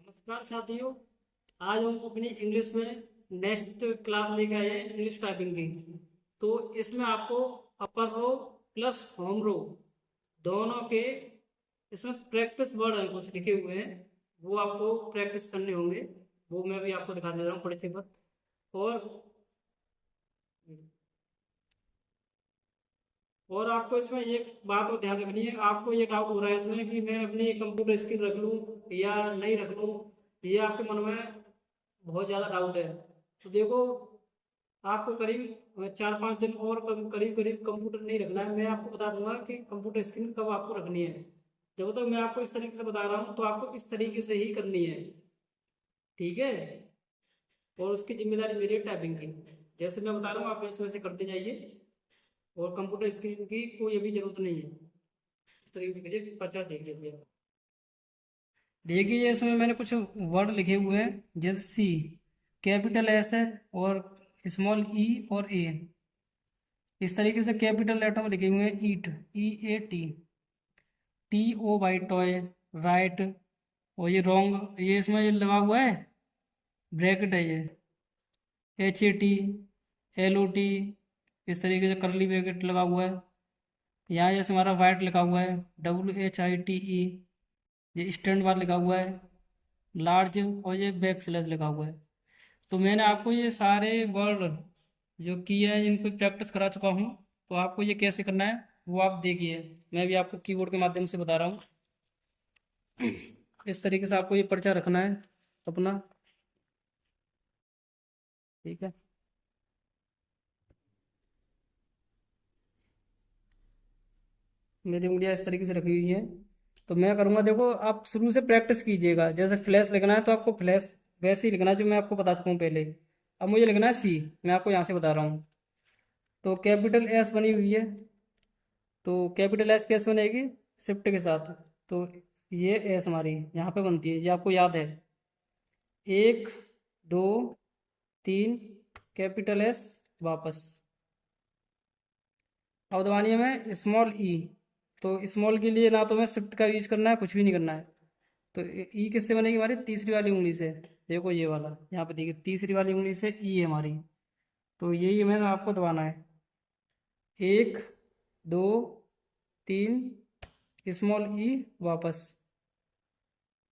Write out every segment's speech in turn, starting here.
नमस्कार साथियों। आज हम अपनी इंग्लिश में नेक्स्ट क्लास लेके आए हैं इंग्लिश टाइपिंग की। तो इसमें आपको अपर रो प्लस होम रो दोनों के इसमें प्रैक्टिस वर्ड हैं कुछ लिखे हुए हैं, वो आपको प्रैक्टिस करने होंगे। वो मैं भी आपको दिखा दे रहा हूँ पढ़े से पर। और और आपको इसमें एक बात और ध्यान रखनी है। आपको ये डाउट हो रहा है इसमें कि मैं अपनी कंप्यूटर स्क्रीन रख लूँ या नहीं रख लूँ, ये आपके मन में बहुत ज़्यादा डाउट है। तो देखो, आपको करीब 4-5 दिन और करीब करीब कंप्यूटर नहीं रखना है। मैं आपको बता दूंगा कि कंप्यूटर स्क्रीन कब आपको रखनी है। जब तक मैं आपको इस तरीके से बता रहा हूँ तो आपको इस तरीके से ही करनी है, ठीक है। और उसकी जिम्मेदारी मेरी है टाइपिंग की। जैसे मैं बता रहा हूँ आप वैसे वैसे करते जाइए, और कंप्यूटर स्क्रीन की कोई अभी जरूरत नहीं है। इस तरीके से करिए, पचा देख लीजिए। देखिए इसमें मैंने कुछ वर्ड लिखे हुए हैं, जैसे सी, कैपिटल एस है, और स्मॉल ई और ए। इस तरीके से कैपिटल लेटर में लिखे हुए हैं ईट, EAT, TOY टॉय, राइट। और ये रॉन्ग, ये इसमें ये लगा हुआ है, ब्रैकेट है ये, HAT, LOT। इस तरीके से करली ब्रैकेट लगा हुआ है। यहाँ जैसे हमारा वाइट लिखा हुआ है, WHITE। ये स्टैंड बार लिखा हुआ है, लार्ज, और ये बैक स्लैश लिखा हुआ है। तो मैंने आपको ये सारे वर्ड जो किए हैं इनको प्रैक्टिस करा चुका हूँ। तो आपको ये कैसे करना है वो आप देखिए, मैं भी आपको कीबोर्ड के माध्यम से बता रहा हूँ। इस तरीके से आपको ये पर्चा रखना है अपना, ठीक है। मेरी उंगलियां इस तरीके से रखी हुई हैं। तो मैं करूँगा, देखो आप शुरू से प्रैक्टिस कीजिएगा। जैसे फ्लैश लिखना है तो आपको फ्लैश वैसे ही लिखना है जो मैं आपको बता चुका हूँ पहले। अब मुझे लिखना है सी, मैं आपको यहाँ से बता रहा हूँ। तो कैपिटल एस बनी हुई है, तो कैपिटल एस कैसे बनेगी, शिफ्ट के साथ। तो ये एस हमारी यहाँ पे बनती है, ये आपको याद है। 1 2 3, कैपिटल एस, वापस। अब दबानी है मैं स्मॉल ई। तो स्मॉल के लिए ना तो मैं शिफ्ट का यूज करना है, कुछ भी नहीं करना है। तो ई किससे बनेगी, हमारी तीसरी वाली उंगली से। देखो ये वाला यहाँ पे देखिए, तीसरी वाली उंगली से ई है हमारी। तो यही मैंने आपको दबाना है। 1 2 3, स्मॉल ई, वापस।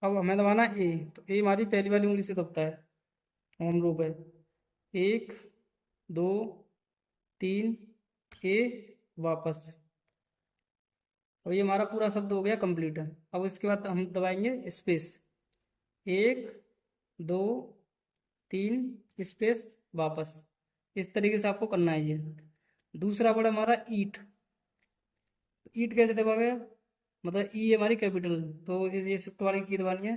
अब हमें दबाना ए। तो ए हमारी पहली वाली उंगली से दबता है, होम रूप है। 1 2 3, ए, वापस। और ये हमारा पूरा शब्द हो गया कंप्लीट। अब इसके बाद हम दबाएंगे स्पेस। 1 2 3, स्पेस, वापस। इस तरीके से आपको करना है ये। दूसरा वर्ड हमारा ईट। ईट कैसे दबाओगे, मतलब ई है हमारी कैपिटल, तो ये शिफ्ट वाली की दबानी है।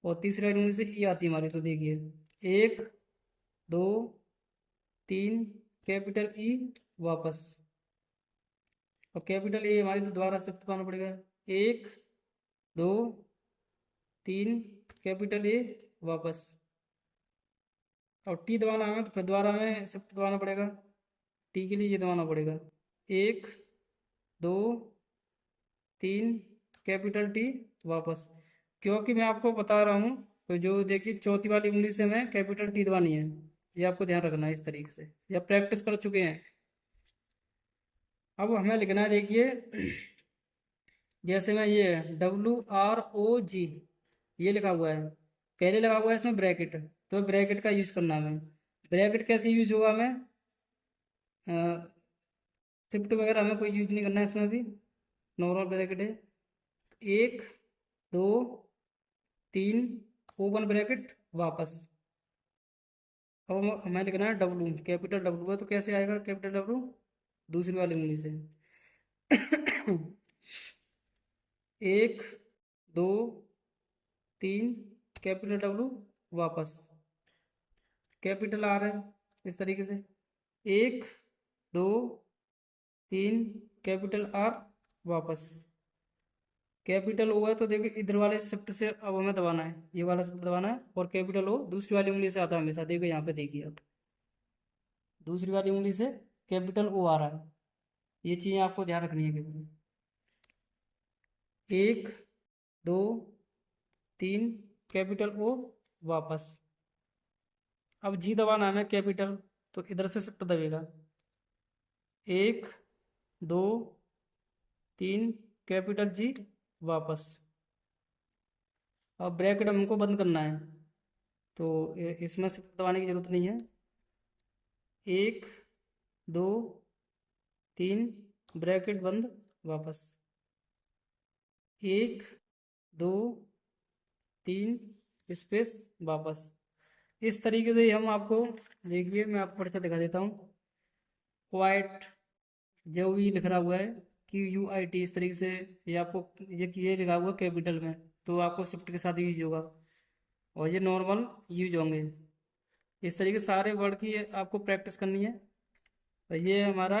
और तीसरी वाली उंगली से ई आती है हमारी। तो देखिए 1 2 3, कैपिटल ई, वापस। और कैपिटल ए हमारी, तो दोबारा शिफ्ट दबाना पड़ेगा। 1 2 3, कैपिटल ए, वापस। और टी दबाना है तो फिर दोबारा हमें शिफ्ट दबाना पड़ेगा। टी के लिए ये दबाना पड़ेगा। 1 2 3, कैपिटल टी, वापस। क्योंकि मैं आपको बता रहा हूँ, तो जो देखिए चौथी वाली उंगली से हमें कैपिटल टी दबानी है। ये आपको ध्यान रखना है इस तरीके से, या प्रैक्टिस कर चुके हैं। अब हमें लिखना है, देखिए जैसे मैं ये WROG ये लिखा हुआ है, पहले लगा हुआ है इसमें ब्रैकेट। तो ब्रैकेट का यूज करना है हमें। ब्रैकेट कैसे यूज होगा, हमें शिफ्ट वगैरह हमें कोई यूज नहीं करना है इसमें भी, नॉर्मल ब्रैकेट है। 1 2 3, ओपन ब्रैकेट, वापस। अब हमें लिखना है डब्लू, कैपिटल डब्लू है, तो कैसे आएगा कैपिटल डब्लू, दूसरी वाली उंगली से। 1 2 3, कैपिटल डब्लू, वापस। कैपिटल आर है इस तरीके से। 1 2 3, कैपिटल आर, वापस। कैपिटल ओ है तो देखिए इधर वाले शिफ्ट से अब हमें दबाना है, ये वाला शिफ्ट दबाना है। और कैपिटल ओ दूसरी वाली उंगली से आता है हमेशा, देखिए यहाँ पे देखिए अब दूसरी वाली उंगली से कैपिटल ओ आ रहा है। ये चीज़ें आपको ध्यान रखनी है केवल। 1 2 3, कैपिटल ओ वापस। अब जी दबाना है कैपिटल, तो इधर से शिफ्ट दबेगा, 1 2 3 कैपिटल जी वापस। अब ब्रैकेट हमको बंद करना है, तो इसमें शिफ्ट दबाने की जरूरत नहीं है, 1 2 3 ब्रैकेट बंद वापस, 1 2 3 स्पेस वापस। इस तरीके से हम आपको, देखिए मैं आपको पढ़कर दिखा देता हूँ। क्वाइट जो भी लिख रहा हुआ है QUIT, इस तरीके से ये आपको, ये लिखा हुआ है कैपिटल में, तो आपको शिफ्ट के साथ यूज होगा, और ये नॉर्मल यूज होंगे। इस तरीके से सारे वर्ड की आपको प्रैक्टिस करनी है। और ये हमारा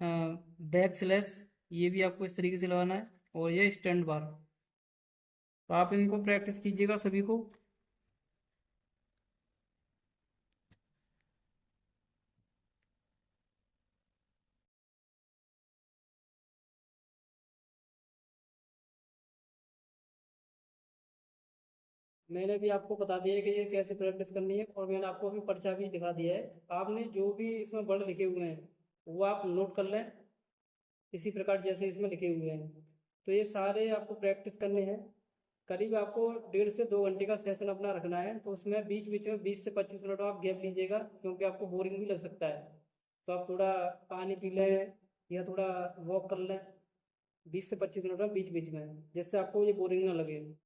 बैक स्लैश, ये भी आपको इस तरीके से लगाना है, और ये स्टैंड बार। तो आप इनको प्रैक्टिस कीजिएगा सभी को। मैंने भी आपको बता दिया है कि ये कैसे प्रैक्टिस करनी है, और मैंने आपको भी पर्चा भी दिखा दिया है। आपने जो भी इसमें वर्ड लिखे हुए हैं वो आप नोट कर लें, इसी प्रकार जैसे इसमें लिखे हुए हैं। तो ये सारे आपको प्रैक्टिस करने हैं। करीब आपको 1.5 से 2 घंटे का सेशन अपना रखना है, तो उसमें बीच बीच में 20 से 25 मिनट आप गैप लीजिएगा, क्योंकि आपको बोरिंग भी लग सकता है। तो आप थोड़ा पानी पी लें या थोड़ा वॉक कर लें 20 से 25 मिनट में बीच बीच में, जिससे आपको ये बोरिंग ना लगे।